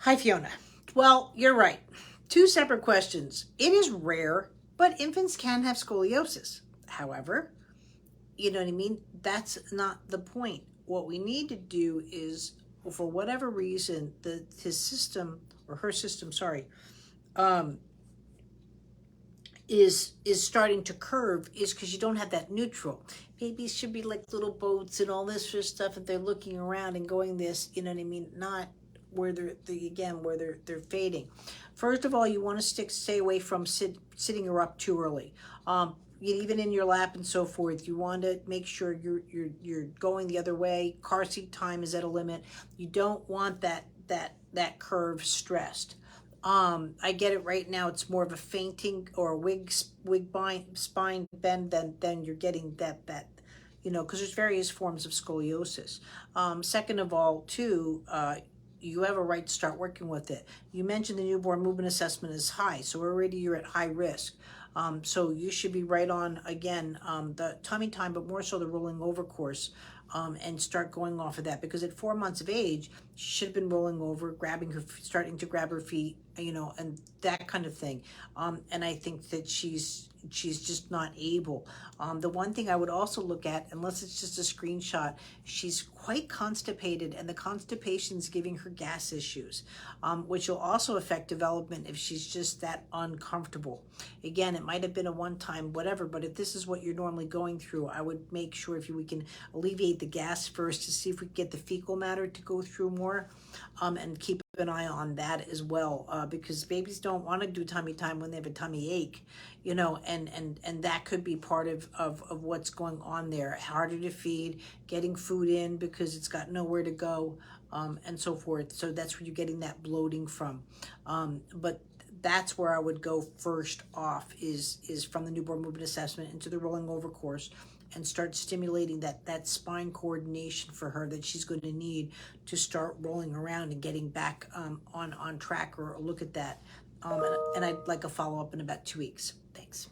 Hi, Fiona. Well, you're right. Two separate questions. It is rare, but infants can have scoliosis. However, you know what I mean? That's not the point. What we need to do is, for whatever reason, his system or her system, sorry, um, is starting to curve is because you don't have that neutral. Babies should be like little boats and all this sort of stuff, and they're looking around and going this, you know what I mean? Not where they're fading. First of all, you want to stay away from sitting her up too early. Even in your lap and so forth, you want to make sure you're going the other way. Car seat time is at a limit. You don't want that curve stressed. I get it right now. It's more of a fainting or a spine bend than you're getting that because there's various forms of scoliosis. Second of all, too, you have a right to start working with it. You mentioned the newborn movement assessment is high, so already you're at high risk. So you should be right on, again, the tummy time, but more so the rolling over course, and start going off of that. Because at 4 months of age, she should have been rolling over, starting to grab her feet, and that kind of thing. And I think that she's just not able. The one thing I would also look at, unless it's just a screenshot, she's quite constipated, and the constipation's giving her gas issues, which will also affect development if she's just that uncomfortable. Again, it might have been a one-time whatever, but if this is what you're normally going through, I would make sure if we can alleviate the gas first to see if we can get the fecal matter to go through more, and keep an eye on that as well, because babies don't want to do tummy time when they have a tummy ache, and that could be part of what's going on there. Harder to feed, getting food in because it's got nowhere to go, and so forth. So that's where you're getting that bloating from. But that's where I would go first off is from the newborn movement assessment into the rolling over course, and start stimulating that spine coordination for her that she's going to need to start rolling around and getting back on track, or look at that. And I'd like a follow-up in about 2 weeks. Thanks.